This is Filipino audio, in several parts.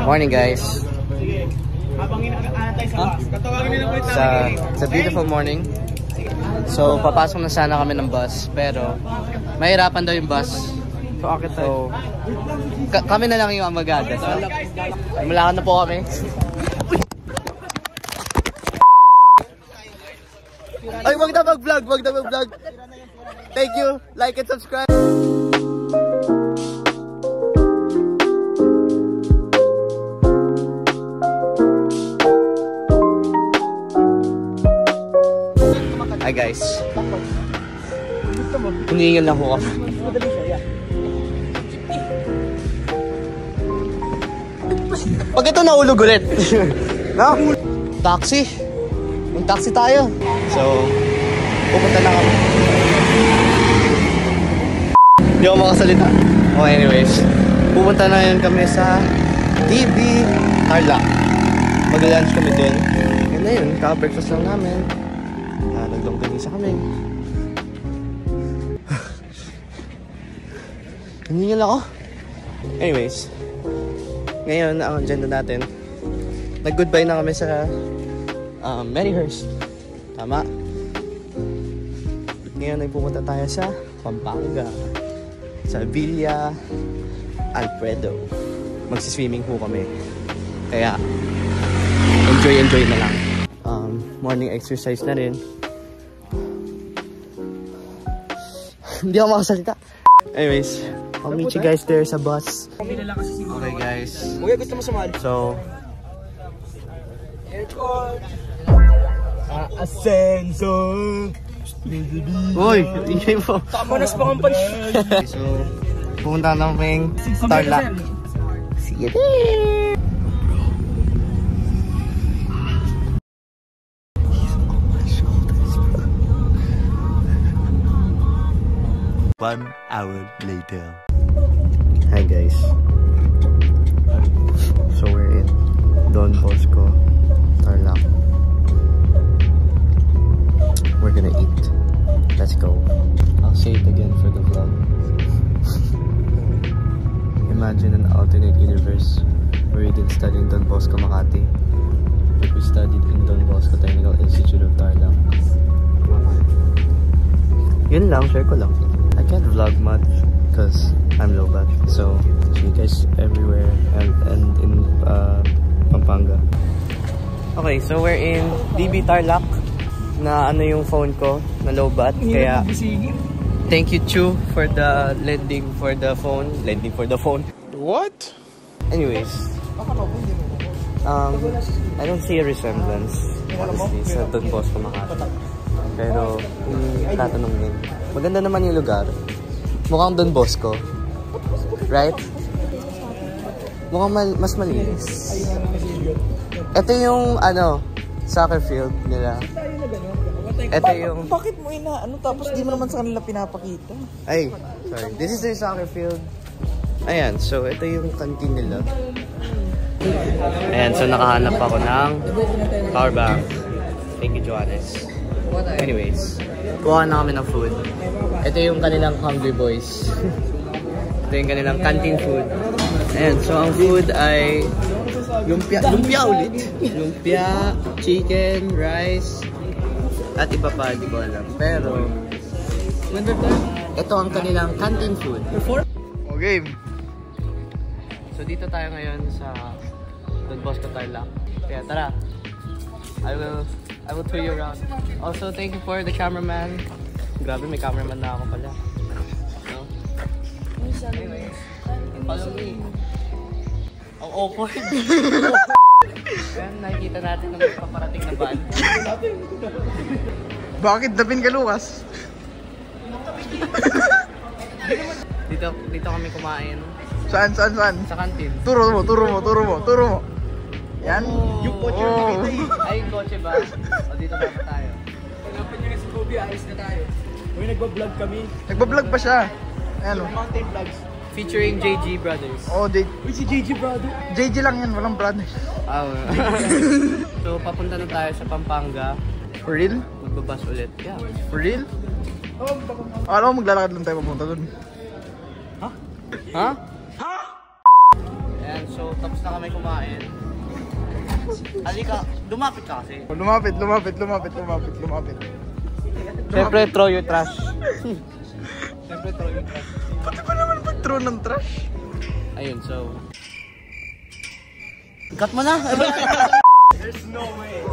Morning guys. It's a beautiful morning. So papasok na sana kami ng bus, pero mahirapan daw yung bus. So kami na lang yung amagada. So malakad na po kami. Ay, wag na mag-vlog. Thank you. Like and subscribe. Hi guys. Hinihingal lang ko. Pag ito naulog ulit. No? Taxi. Mag-taxi tayo. So, pupunta na kami. Hindi ako makasalita. Oh, anyways. Pupunta na yun kami sa DB Tarlac. Mag-lunch kami dun. Yun na yun. Kaka-breakfast lang namin. Nagdongganisa kami. Hiningal ako. Anyways. Ngayon, ang agenda natin. Nag-goodbye na kami sa Maryhurst. Tama. Ngayon, nagpupunta tayo sa Pampanga. Sa Villa Alfredo. Magsiswimming po kami. Kaya, enjoy na lang. Morning exercise na rin. Hindi ako makasalita. Anyways, I'll meet you guys there sa bus. Okay guys. Gusto mo sumali? So, Ascenso. Uy, ingay mo. Manas pa kang punch. So, pumunta na kaming Tarlac. See you there. One hour later. Hi guys. So we're in Don Bosco, Tarlac. We're gonna eat. Let's go. I'll say it again for the vlog. Imagine an alternate universe where we didn't study in Don Bosco, Makati, but we studied in Don Bosco Technical Institute of Tarlac. Yun lang, share ko lang. I can't vlog much because I'm low bat. So see you guys everywhere and in Pampanga. Okay, so we're in DB Tarlac. Na ano yung phone ko na low bat. Kaya thank you Chu for the lending for the phone. What? Anyways, I don't see a resemblance honestly sa Don Bosco Makati. Pero tatanungin, maganda naman yung lugar. Mukhang Don Bosco, right? Mukhang mas malinis. Ito yung soccer field nila. Ito yung... Bakit mo tapos di mo naman sa kanila pinapakita? Ay, sorry. This is the soccer field. Ayan, so ito yung canteen nila. Ayan, so nakahanap ako ng power bank. Thank you, Johannes. Anyways, kuha na kami ng food. Ito yung kanilang Hungry Boys. Ito yung kanilang canteen food. Ayan, so ang food ay lumpia ulit. Lumpia, chicken, rice, at iba pa, di ko alam. Pero, ito ang kanilang canteen food. Okay. So dito tayo ngayon sa Don Bosco Tarlac. Kaya tara. I will tour you around. Also, thank you for the cameraman. Grabe, may cameraman na ako pala. No? Anyways, follow me. Ang awkward. Ayan, nakikita natin na may paparating na van. Bakit dapin ka, Lucas? Dito kami kumain. Saan? Sa kantin. Turo mo. Yan? Yung kotse na ay, yung kotse ba? O dito ba tayo? Pagkapan nyo na si Kobe, ayos na tayo. Uy, nagbablog kami. Nagbablog pa siya. Ayan o. Mountain Vlogs. Featuring JG Brothers. Oh, Uy, si JG Brother. JG lang yan, walang brothers. So, papunta na tayo sa Pampanga. For real? Magbabas ulit. Yeah. For real? Alam mo, maglalakad lang tayo papunta dun. Ha? Ha? Ayan, Ayun, so tapos na kami kumain. Halika, lumapit ka kasi. Lumapit. Siyempre, throw your trash. Siyempre, throw your trash. Pati ba naman pag-throw ng trash? Ayun, so... Cut mo na! There's no way.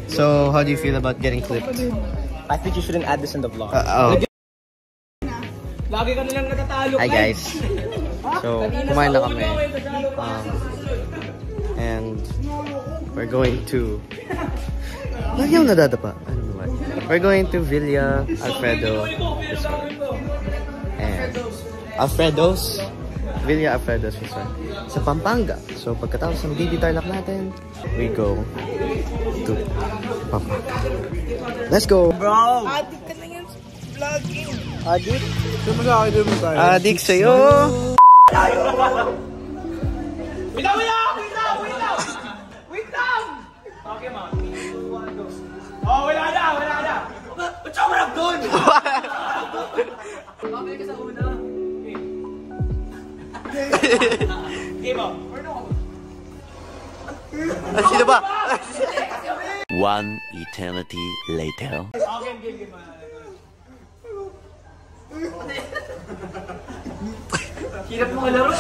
So, how do you feel about getting clipped? I think you shouldn't add this in the vlog. Lagi ka nilang natatalo. Hi guys. So, kumain na kami. And we're going to... Lagi yung nadadapa. We're going to Villa Alfredo Resort. And Villa Alfredo's Resort sa Pampanga. So, pagkatapos ng baby tarlac natin, we go to Pampanga. Let's go! Bro! Adik ka na yan sa vlogging. Adik? Saan sa akin mo tayo? Adik sa'yo! Wait lang! Okay, ma. Oh, wala na! Ba't siya marap doon? Pabili ka sa una. Okay, ma. Sino ba? One eternity later. Okay, hirap mo kalaro.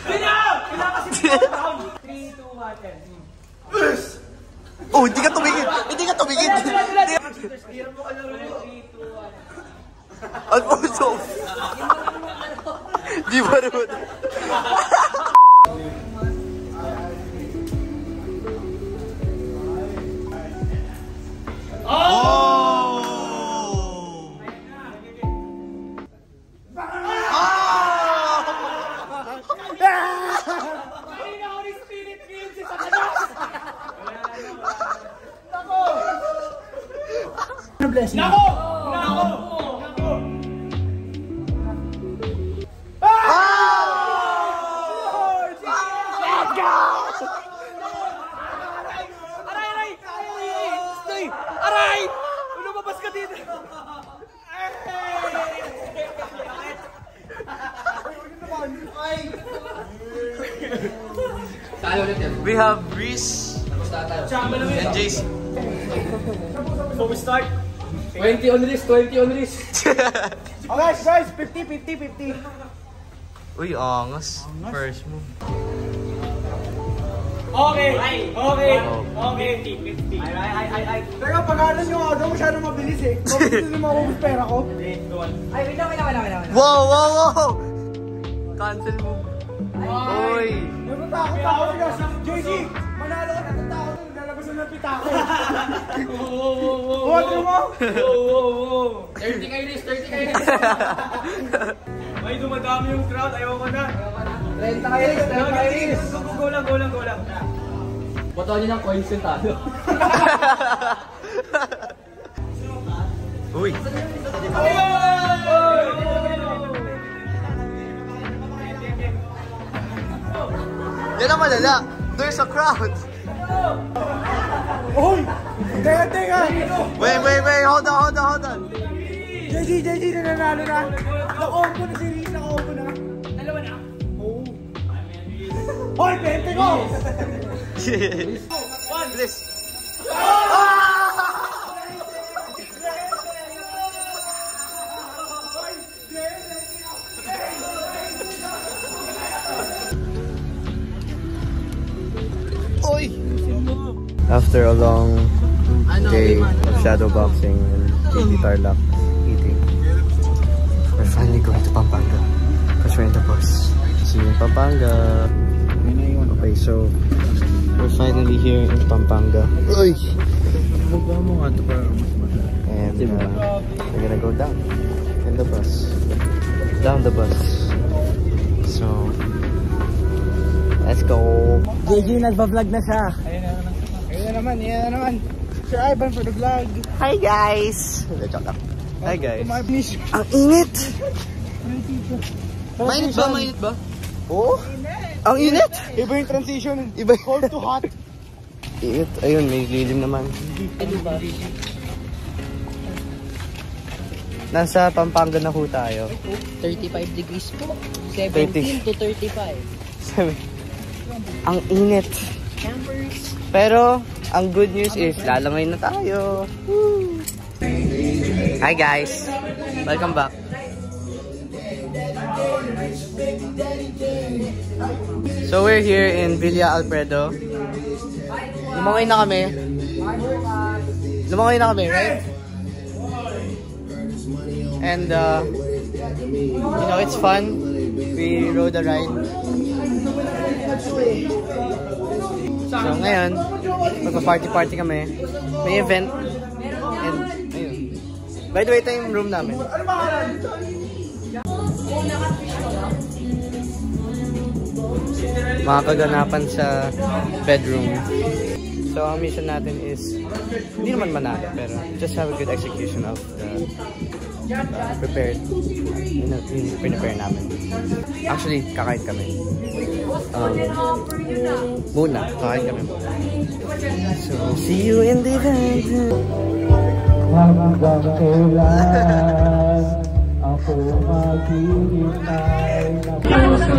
Kailangan kasi 3, 2, 1, 10. Oh, hindi ka tumingin! Hindi ka tumingin! Hirap mo kalaro. 3, 2, 1. Alfonso! Di ba naman? Nako! Aray! Lumabas ka dito! We have Reese and Jason. So we start. 20 on risk. Okay guys, 50. Uy, angas. First move. Okay. 50. Ay. Teka, pag-ano nyo ako, masyadong mabilis eh. Mabilis na maubos pera ko. Ay, wait lang. Wow! Cancel move. Uy! Natatakot ako sila. JG, manalo ka, natatakot. Lalabas na ng pita ko. Huwag mo! 30 kayo, Riz. Ay, dumadami yung crowd. Ayaw ko na. 30 kayo, Riz. Go lang. Botohan niyo ng coins yung talo. Uy! Yan ang malala. There's a crowd. Uy! Teka! Wait. Hold on. JG, nananalo na. Naka-combo na si Riz, naka-combo na. Dalawa na. Oo. Hoy, 20 ko! Please. Oy! After a long day of shadow boxing and baby tarlac eating, we're finally going to Pampanga because we're in the bus. See you in Pampanga. Okay, so we're finally here in Pampanga. Uy! And we're gonna go down in the bus. Down the bus. So let's go. JG, nagbablog na siya. Ayan na naman. Sir Ivan for the vlog. Hi guys! Joke lang. Hi guys. Miss. Ang init! Mainit ba? Oo? Ang init! Iba yung transition. Iba Cold to hot. Ayun, may lilim naman. Nasa Pampanga na ho tayo. 35 degrees po. 17 to 35. Ang init. Pero, ang good news is, lalangoy na tayo. Woo! Hi guys! Welcome back. So we're here in Villa Alfredo. Lumangoy na kami. Right? And you know, it's fun. We rode a ride. So ngayon, magpa-party kami. May event. And ayun. By the way, ito yung room namin. Mga kaganapan sa bedroom. So ang mission natin is, hindi naman manalo, pero just have a good execution of the prepared, prepare namin. Actually, kakain kami. Kakain kami muna. So, see you in the event. Hanggang kailan ako maghihintay na puso.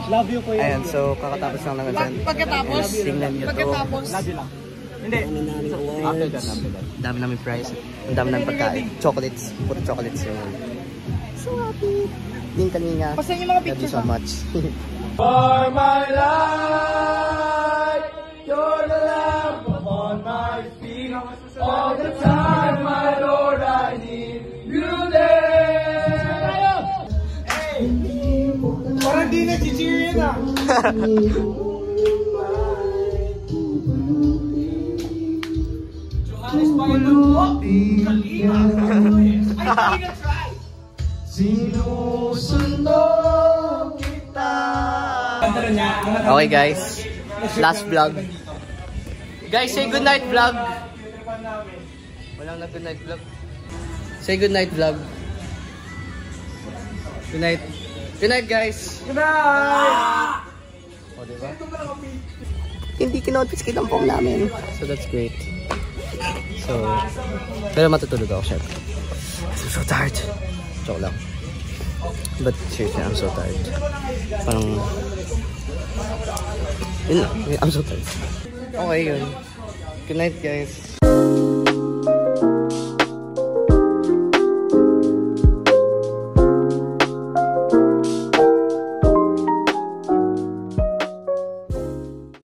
Love you po yun. Ayan, so kakatapos lang ng event. Pagkatapos? Tingnan nyo to. Love you lang. Hindi. After that. Dami namin prize. Ang dami namin pagkain. Chocolates. Puro chocolates yun. So happy. Yung kanina. Pasan yung mga Love you pictures. so much. For my life, you're the lamp upon my feet. All the time, my Lord, I need you there. Hey! Parang di nag-cheer yun ah. Johannes Paolo, Kalima. I think it's right. Sinusundo kita. Okay guys, last vlog. Guys, say good night vlog. Walang na good night vlog. Say good night vlog. Good night. Good night guys. Good night! O diba? Hindi kinotis kitang phone namin. So that's great. So, pero matutulog ako syempre. I'm so tired. Joke lang. But seriously, I'm so tired. Parang, yun lang. I'm so tired. Okay yun. Good night guys.